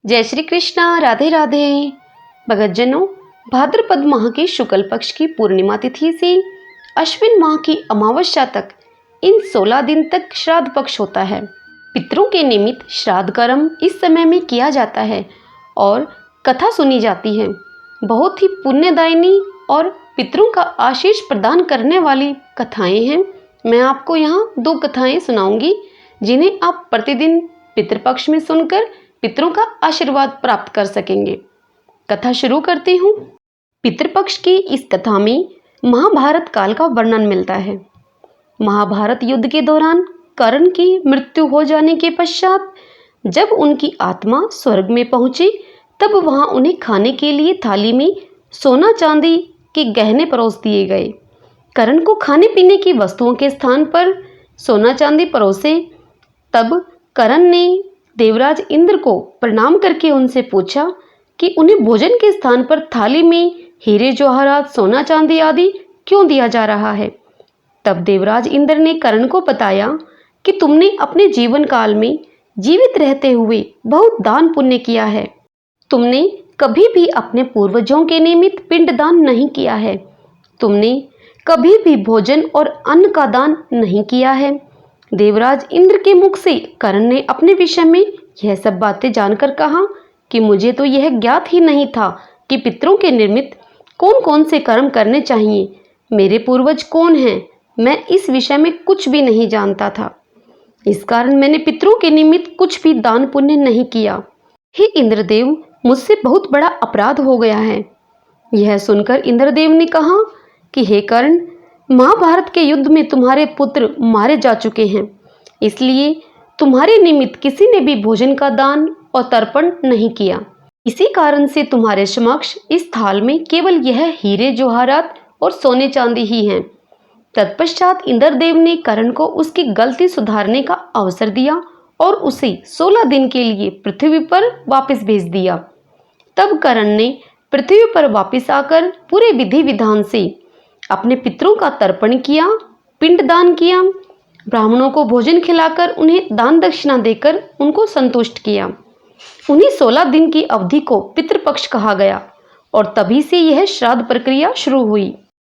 जय श्री कृष्णा। राधे राधे। भगतजनों, भाद्रपद माह के शुक्ल पक्ष की पूर्णिमा तिथि से अश्विन माह की अमावस्या तक इन 16 दिन तक श्राद्ध पक्ष होता है। पितरों के निमित्त श्राद्ध कर्म इस समय में किया जाता है और कथा सुनी जाती है। बहुत ही पुण्यदायिनी और पितरों का आशीष प्रदान करने वाली कथाएं हैं। मैं आपको यहाँ 2 कथाएं सुनाऊंगी जिन्हें आप प्रतिदिन पितृपक्ष में सुनकर पितरों का आशीर्वाद प्राप्त कर सकेंगे। कथा शुरू करती हूँ। पितृपक्ष की इस कथा में महाभारत काल का वर्णन मिलता है। महाभारत युद्ध के दौरान कर्ण की मृत्यु हो जाने के पश्चात जब उनकी आत्मा स्वर्ग में पहुंची तब वहां उन्हें खाने के लिए थाली में सोना चांदी के गहने परोस दिए गए। कर्ण को खाने पीने की वस्तुओं के स्थान पर सोना चांदी परोसे। तब कर्ण ने देवराज इंद्र को प्रणाम करके उनसे पूछा कि उन्हें भोजन के स्थान पर थाली में हीरे जवाहरात सोना चांदी आदि क्यों दिया जा रहा है। तब देवराज इंद्र ने कर्ण को बताया कि तुमने अपने जीवन काल में जीवित रहते हुए बहुत दान पुण्य किया है। तुमने कभी भी अपने पूर्वजों के निमित्त पिंडदान नहीं किया है। तुमने कभी भी भोजन और अन्न का दान नहीं किया है। देवराज इंद्र के मुख से कर्ण ने अपने विषय में यह सब बातें जानकर कहा कि मुझे तो यह ज्ञात ही नहीं था कि पितरों के निमित्त कौन कौन से कर्म करने चाहिए। मेरे पूर्वज कौन हैं, मैं इस विषय में कुछ भी नहीं जानता था। इस कारण मैंने पितरों के निमित्त कुछ भी दान पुण्य नहीं किया। हे इंद्रदेव, मुझसे बहुत बड़ा अपराध हो गया है। यह सुनकर इंद्रदेव ने कहा कि हे कर्ण, महाभारत के युद्ध में तुम्हारे पुत्र मारे जा चुके हैं, इसलिए तुम्हारे निमित्त किसी ने भी भोजन का दान और तर्पण नहीं किया। इसी कारण से तुम्हारे समक्ष इस थाल में केवल यह हीरे जवाहरात और सोने चांदी ही हैं। तत्पश्चात इंद्रदेव ने कर्ण को उसकी गलती सुधारने का अवसर दिया और उसे 16 दिन के लिए पृथ्वी पर वापस भेज दिया। तब कर्ण ने पृथ्वी पर वापस आकर पूरे विधि विधान से अपने पितरों का तर्पण किया, पिंडदान किया, ब्राह्मणों को भोजन खिलाकर उन्हें दान दक्षिणा देकर उनको संतुष्ट किया। उन्हीं 16 दिन की अवधि को पितृपक्ष कहा गया और तभी से यह श्राद्ध प्रक्रिया शुरू हुई।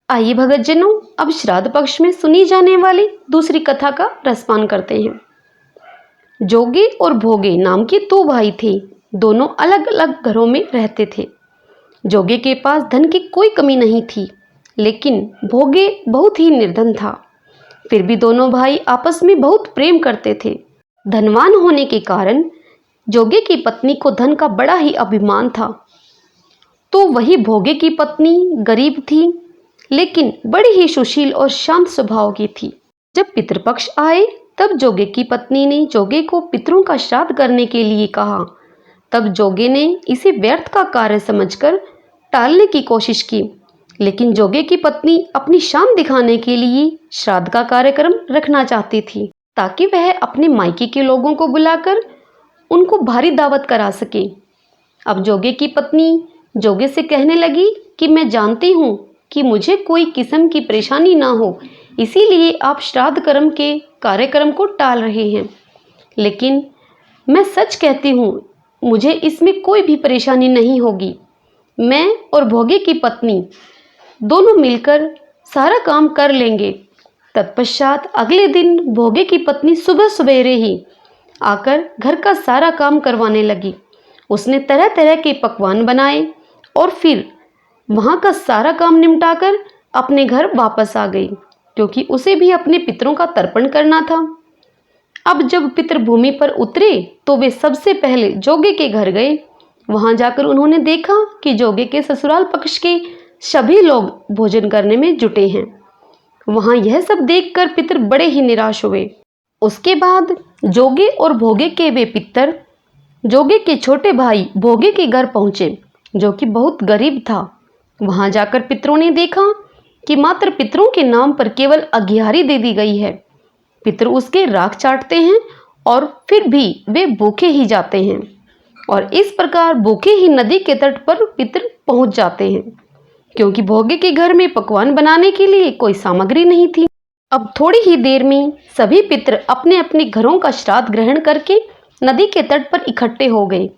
आइए भगतजनों, अब श्राद्ध पक्ष में सुनी जाने वाली दूसरी कथा का रसपान करते हैं। जोगे और भोगे नाम के 2 भाई थे। दोनों अलग अलग घरों में रहते थे। जोगे के पास धन की कोई कमी नहीं थी, लेकिन भोगे बहुत ही निर्धन था। फिर भी दोनों भाई आपस में बहुत प्रेम करते थे। धनवान होने के कारण जोगे की पत्नी को धन का बड़ा ही अभिमान था, तो वही भोगे की पत्नी गरीब थी, लेकिन बड़ी ही सुशील और शांत स्वभाव की थी। जब पितृपक्ष आए तब जोगे की पत्नी ने जोगे को पितरों का श्राद्ध करने के लिए कहा। तब जोगे ने इसे व्यर्थ का कार्य समझकर टालने की कोशिश की, लेकिन जोगे की पत्नी अपनी शान दिखाने के लिए श्राद्ध का कार्यक्रम रखना चाहती थी ताकि वह अपने मायके के लोगों को बुलाकर उनको भारी दावत करा सके। अब जोगे की पत्नी जोगे से कहने लगी कि मैं जानती हूँ कि मुझे कोई किस्म की परेशानी ना हो, इसीलिए आप श्राद्ध कर्म के कार्यक्रम को टाल रहे हैं, लेकिन मैं सच कहती हूँ, मुझे इसमें कोई भी परेशानी नहीं होगी। मैं और भोगे की पत्नी दोनों मिलकर सारा काम कर लेंगे। तत्पश्चात अगले दिन भोगे की पत्नी सुबह सवेरे ही आकर घर का सारा काम करवाने लगी। उसने तरह तरह के पकवान बनाए और फिर वहाँ का सारा काम निपटाकर अपने घर वापस आ गई, क्योंकि उसे भी अपने पितरों का तर्पण करना था। अब जब पितर भूमि पर उतरे तो वे सबसे पहले जोगे के घर गए। वहां जाकर उन्होंने देखा कि जोगे के ससुराल पक्ष के सभी लोग भोजन करने में जुटे हैं। वहां यह सब देखकर पितर बड़े ही निराश हुए। उसके बाद जोगे और भोगे के वे पितर जोगे के छोटे भाई भोगे के घर पहुंचे, जो कि बहुत गरीब था। वहां जाकर पितरों ने देखा कि मात्र पितरों के नाम पर केवल अघियारी दे दी गई है। पितर उसके राख चाटते हैं और फिर भी वे भूखे ही जाते हैं, और इस प्रकार भूखे ही नदी के तट पर पितर पहुंच जाते हैं, क्योंकि भोगे के घर में पकवान बनाने के लिए कोई सामग्री नहीं थी। अब थोड़ी ही देर में सभी पितर अपने अपने घरों का श्राद्ध ग्रहण करके नदी के तट पर इकट्ठे हो गए।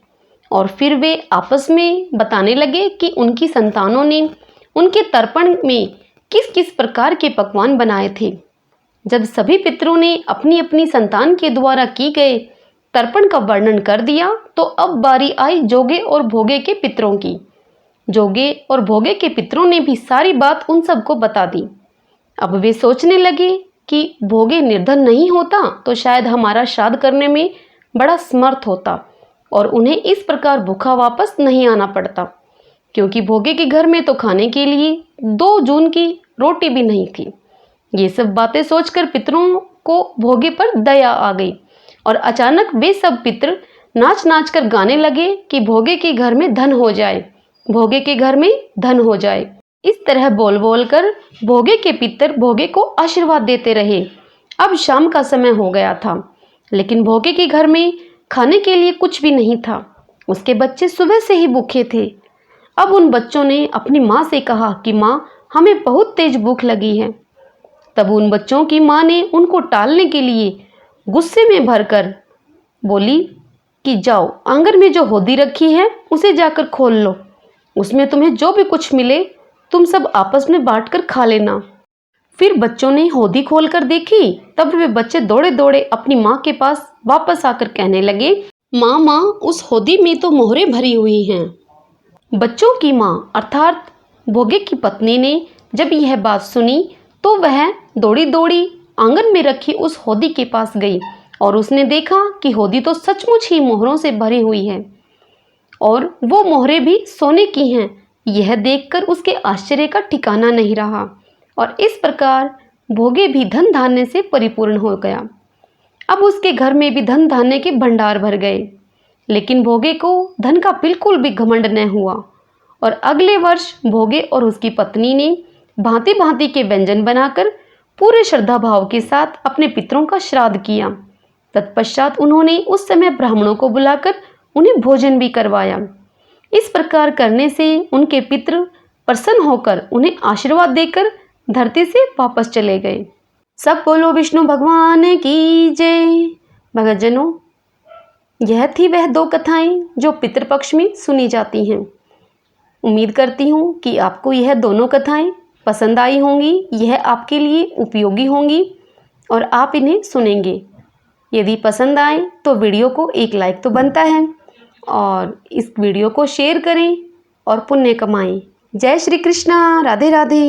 और फिर वे आपस में बताने लगे कि उनकी संतानों ने उनके तर्पण में किस किस प्रकार के पकवान बनाए थे। जब सभी पितरों ने अपनी अपनी संतान के द्वारा की गए तर्पण का वर्णन कर दिया तो अब बारी आई जोगे और भोगे के पितरों की। जोगे और भोगे के पितरों ने भी सारी बात उन सबको बता दी। अब वे सोचने लगे कि भोगे निर्धन नहीं होता तो शायद हमारा श्राद्ध करने में बड़ा समर्थ होता और उन्हें इस प्रकार भूखा वापस नहीं आना पड़ता, क्योंकि भोगे के घर में तो खाने के लिए 2 जून की रोटी भी नहीं थी। ये सब बातें सोचकर पितरों को भोगे पर दया आ गई और अचानक वे सब पितर नाच नाच कर गाने लगे कि भोगे के घर में धन हो जाए, भोगे के घर में धन हो जाए। इस तरह बोल बोल कर भोगे के पितर भोगे को आशीर्वाद देते रहे। अब शाम का समय हो गया था, लेकिन भोगे के घर में खाने के लिए कुछ भी नहीं था। उसके बच्चे सुबह से ही भूखे थे। अब उन बच्चों ने अपनी माँ से कहा कि माँ, हमें बहुत तेज भूख लगी है। तब उन बच्चों की माँ ने उनको टालने के लिए गुस्से में भरकर बोली कि जाओ, आंगन में जो होदी रखी है उसे जाकर खोल लो, उसमें तुम्हें जो भी कुछ मिले तुम सब आपस में बांटकर खा लेना। फिर बच्चों ने होदी खोलकर देखी। तब वे बच्चे दौड़े दौड़े अपनी माँ के पास वापस आकर कहने लगे, माँ माँ, उस होदी में तो मोहरें भरी हुई हैं। बच्चों की माँ अर्थात भोगे की पत्नी ने जब यह बात सुनी तो वह दौड़ी दौड़ी आंगन में रखी उस होदी के पास गई और उसने देखा कि होदी तो सचमुच ही मोहरों से भरी हुई है और वो मोहरें भी सोने की हैं। यह देखकर उसके आश्चर्य का ठिकाना नहीं रहा और इस प्रकार भोगे भी धन धान्य से परिपूर्ण हो गया। अब उसके घर में भी धन धान्य के भंडार भर गए, लेकिन भोगे को धन का बिल्कुल भी घमंड न हुआ और अगले वर्ष भोगे और उसकी पत्नी ने भांति भांति के व्यंजन बनाकर पूरे श्रद्धा भाव के साथ अपने पितरों का श्राद्ध किया। तत्पश्चात उन्होंने उस समय ब्राह्मणों को बुलाकर उन्हें भोजन भी करवाया। इस प्रकार करने से उनके पितृ प्रसन्न होकर उन्हें आशीर्वाद देकर धरती से वापस चले गए। सब बोलो विष्णु भगवान की जय। भक्तजनों, यह थी वह 2 कथाएं जो पितृपक्ष में सुनी जाती हैं। उम्मीद करती हूँ कि आपको यह दोनों कथाएं पसंद आई होंगी, यह आपके लिए उपयोगी होंगी और आप इन्हें सुनेंगे। यदि पसंद आए तो वीडियो को एक लाइक तो बनता है और इस वीडियो को शेयर करें और पुण्य कमाएं। जय श्री कृष्णा, राधे राधे।